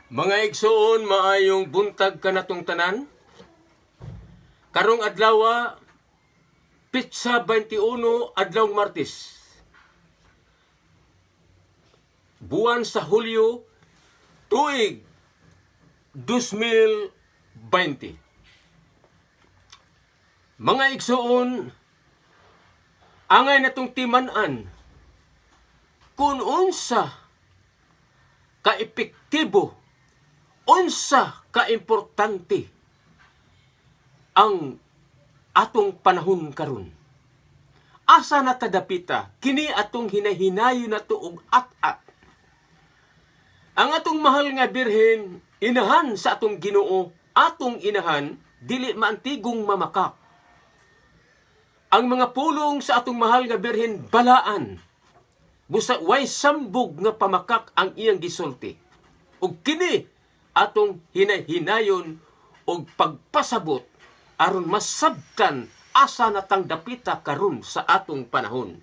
Mga igsoon, maayong buntag kanatong tanan. Karong adlaw, Pitsa 21, adlawng Martes. Buwan sa Hulyo, tuig 2020. Mga igsoon, angay natong timan-an kung unsa ka-epektibo, unsa ka-importante ang atong panahon karon. Asa na tadapita kini atong hinahinayon nato og at-at. Ang atong mahal nga birhen, inahan sa atong Ginoo, atong inahan, dili maantigong mamakak. Ang mga pulong sa atong mahal nga birhen balaan. Busa way sambog nga pamakak ang iyang gisulti. Ug kini atong hinahinayon og pagpasabot aron masabtan asa natang dapita karon sa atong panahon.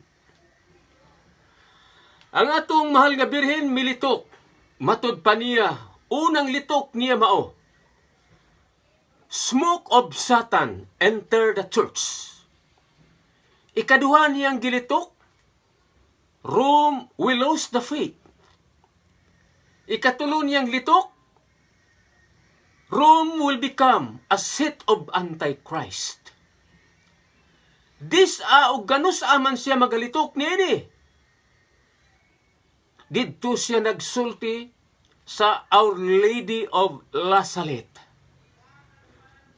Ang atong mahal nga birhen militok. Matud pa niya, unang litok niya mao, smoke of Satan enter the church. Ikaduha niyang gilitok, Rome will lose the faith. Ikatulo niyang litok, Rome will become a seat of Antichrist. Og ganus aman siya magalitok niini. Didto siya nagsulti sa Our Lady of La Salette.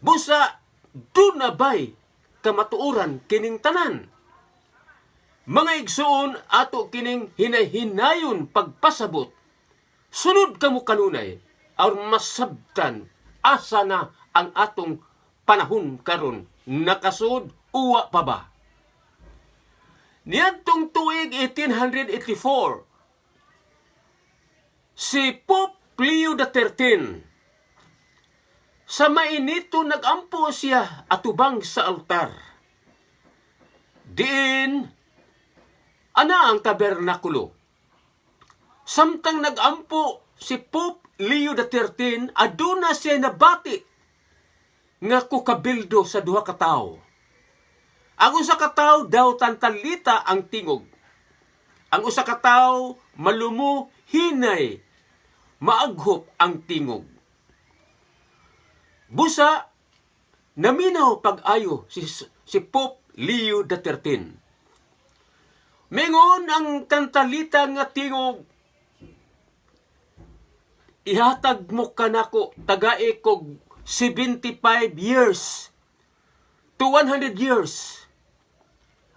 Busa, dunabay kamatuuran kining tanan. Mga igsoon ato kining hinahinayon pagpasabot. Sunod kamo kanunay, aron masabtan asa na ang atong panahon karon. Nakasud uwa pa ba? Niadtong tuig 1884, si Pope Leo XIII, sa mainito nagampo siya atubang sa altar. Diin, ana ang tabernakulo. Samtang nagampo si Pope Leo XIII, aduna siya nabati nga kukabildo sa duha ka tawo. Ang usa ka tawo daw tantalita ang tingog. Ang usa ka tawo malumo hinay, maaghop ang tingog. Busa, naminaw pag-ayo si Pope Leo XIII. Mingon ang tantalita nga tingog, ihatag mo kanako tagae kog 75 years to 100 years.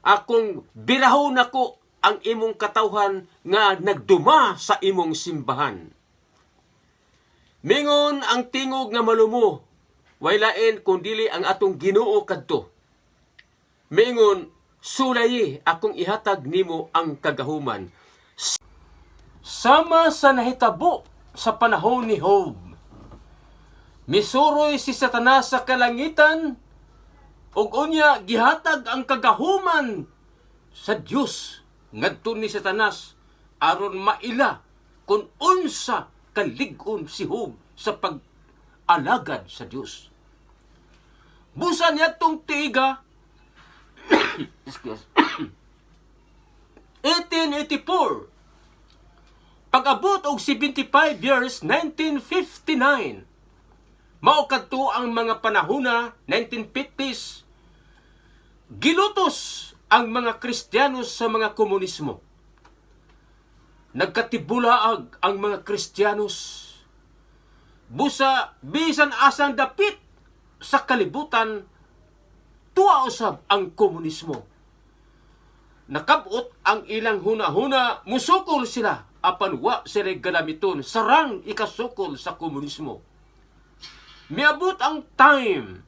Akong birahon nako ang imong katawhan nga nagduma sa imong simbahan. Mingon ang tingog nga malumo, way lain kundili ang atong Ginoo kadto. Mingon, sulayi akong ihatag nimo ang kagahuman. Sama sa nahitabo sa panahon ni Job, misuroy si Satanas sa kalangitan, ug unya gihatag ang kagahuman sa Dios ngadto ni Satanas aron maila kung unsa kalig-on si Job sa pag-alagad sa Dios. Busa niadtong tiga 1884, pag-abot og 75 years, 1959, mao kadto ang mga panahona 1950s, gilutos ang mga Kristiyano sa mga komunismo. Nagkatibulaag ang mga Kristiyanos. Busa, bisan asang dapit sa kalibutan, tuwa usab ang komunismo. Nakabot ang ilang huna-huna, musukol sila, apan wa sila ganamiton, sarang ikasukol sa komunismo. Miabot ang time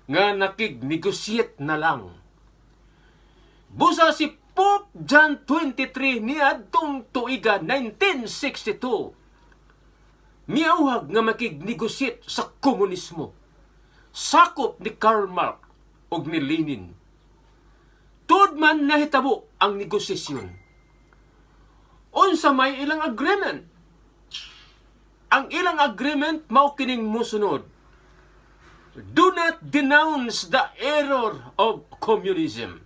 nga nakig-negotiate na lang. Busa si Pope John 23 niadtong tuiga 1962, miauhag nga makig-negotiate sa komunismo. Sakop ni Karl Marx ug ni Lenin. Tuod man nahitabo ang negosasyon. Unsa may ilang agreement. ang ilang agreement mao kining musunod. Do not denounce the error of communism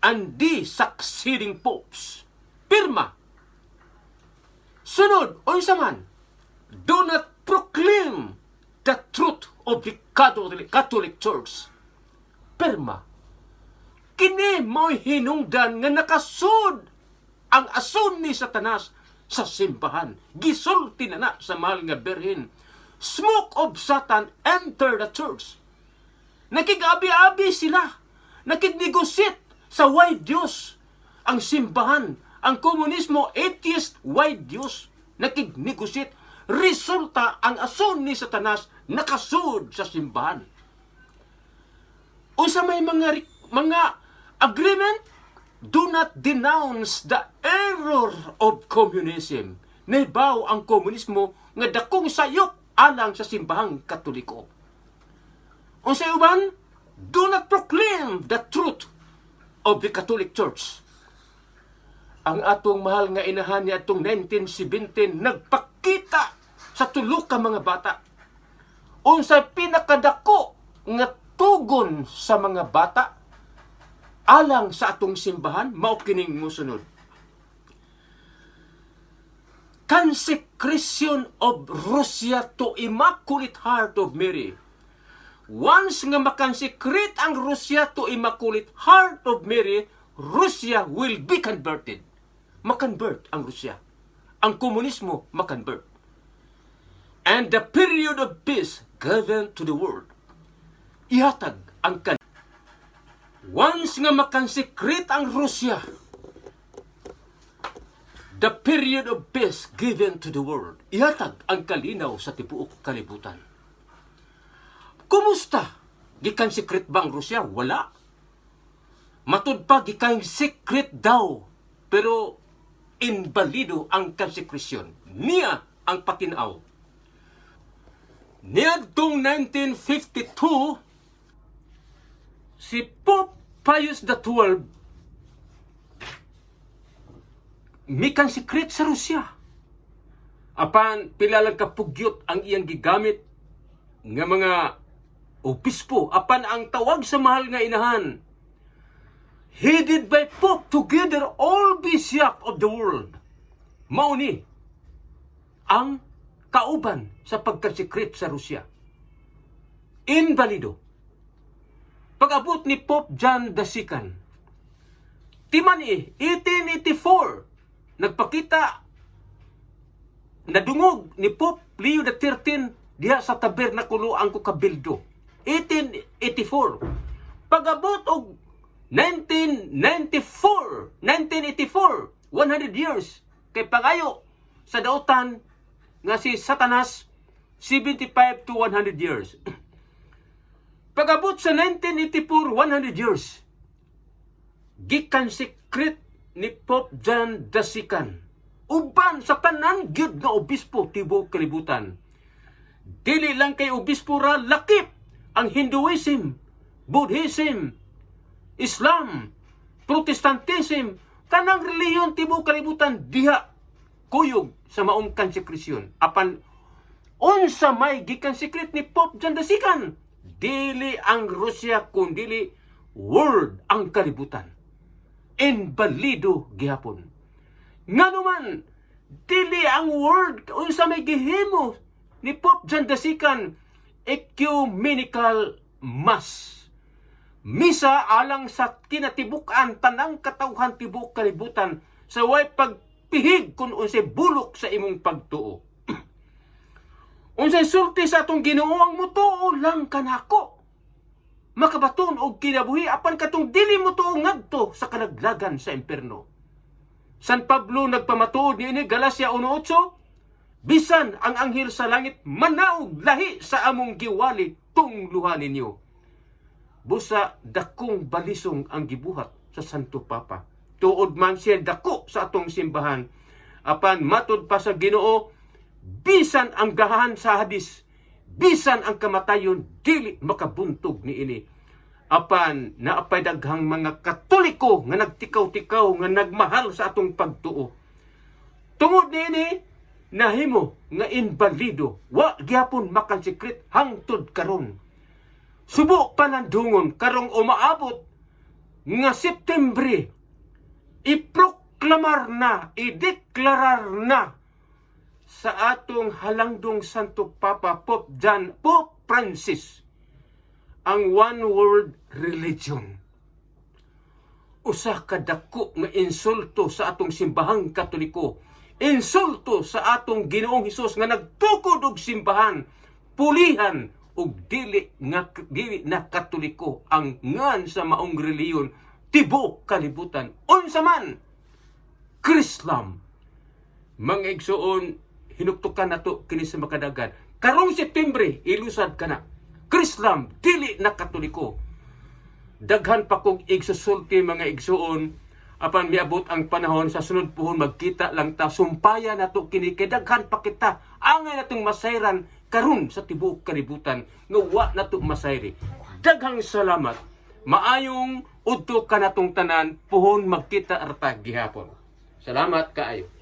and the succeeding popes. Pirma. Sunod, unsa man, do not proclaim the truth of the Catholic Church. Pirma. Kini mo'y hinungdan nga nakasud ang asun ni Satanas sa simbahan. Gisulti na sa mahal nga berhin. Smoke of Satan enter the church. Nakig-abi-abi sila. Nakig-negosyate sa white Diyos. Ang simbahan, ang komunismo, atheist, white Diyos. Nakig-negosyate. Resulta, ang asun ni Satanas nakasud sa simbahan. Unsa may mga agreement, do not denounce the error of communism. Naibaw ang komunismo nga dakong sayop alang sa simbahang Katoliko. Unsay uban, do not proclaim the truth of the Catholic Church. Ang atong mahal nga inahan ni atong 1917 nagpakita sa tulo ka mga bata. Unsay pinakadako nga tugon sa mga bata alang sa atong simbahan, mao kining mosunod. Consecration of Russia to Immaculate Heart of Mary. Once nga makansecrate ang Russia to Immaculate Heart of Mary, Russia will be converted. Makonvert ang Russia. Ang komunismo makonvert. And the period of peace given to the world. Ihatag ang once nga makansecrate ang Russia, the period of peace given to the world. Ihatag ang kalinaw sa tibuok kalibutan. Kumusta? Gikan-secret ba ang Russia? Wala. Matud pa, gikan-secret daw. Pero, inbalido ang konsekresyon. Niya ang patinaw. Niadtong 1952, si Pope Pius XII mikan secret sa Russia. Apan pila lang kapugyot ang iyang gigamit nga mga obispo. Apan ang tawag sa mahal nga inahan, headed by Pope together all bishop of the world. Mauni ang kauban sa pagkasekret sa Russia. Invalido. Pag-abot ni Pope John II, Timani, 1884, nagpakita, nadungog ni Pope Leo XIII diha sa tabernakulo ang Kukabildo. 1884. Pag-abot og 1984, 100 years, kay pangayo sa dautan nga si Satanas, 75 to 100 years. Pag-abot sa 1984, 100 years, gikan secret ni Pope John II, uban sa tanan gyud nga obispo tibuok kalibutan. Dili lang kay obispo ra, lakip ang Hinduism, Buddhism, Islam, Protestantism, tanang reliyon tibuok kalibutan diha kuyog sa maong konsekresyon. Apan unsa may gikan secret ni Pope John II, dili ang Russia kundili world ang kalibutan. Invalido gihapon. Nganuman, dili ang world unsa may gihimo ni Pope John II, ecumenical mass. Misa alang sa kinatibukan tanang katawhan tibuok kalibutan sa way pagpihig kung unsay bulok sa imong pagtuo. Unsay sulti sa atong Ginoo, ang mutuo lang kanako. Makabaton og kinabuhi apan katong dili mutuo ngadto sa kanaglagan sa impierno. San Pablo nagpamatuod niini Galacia 1:8, bisan ang anghel sa langit manaog lahi sa among giwali tungluhan ninyo. Busa dakong balisong ang gibuhat sa Santo Papa. Tuod man siya dako sa atong simbahan. Apan matud pa sa Ginoo, bisan ang gahahan sa hadis, bisan ang kamatayon, dili makabuntog ni ini. Apan naapay daghang mga Katoliko nga nagtikaw-tikaw nga nagmahal sa atong pagtuo. Tungod ni ini, nahimo nga inbalido, wa gyapon makansikret hangtod karon. Subo panandungon karong umaabot nga Septembre, iproklamar na, ideklarar na sa atong halangdong Santo Papa Pope Francis ang one world religion. Usa ka dako nga insulto sa atong simbahang Katoliko, insulto sa atong Ginoong Hesus nga nagtukod og simbahan, pulihan ug dili na Katoliko ang ngan sa maong reliyon tibok kalibutan. Unsa man Krislam, mga igsuon, hinuktukan nato kini sa makadagan. Karong Septembre, ilusad ka na. Krislam, dili na Katoliko. Daghan pa kong igsusulti mga igsuon, apan miabot ang panahon sa sunod puhon magkita lang ta, sumpaya nato kini kay daghan pa kita. Angay natong masayran karon sa tibuok kalibutan nga wa nato masayri. Daghang salamat. Maayong udto ka natong tanan, puhon magkita arta gihapon. Salamat kaayo.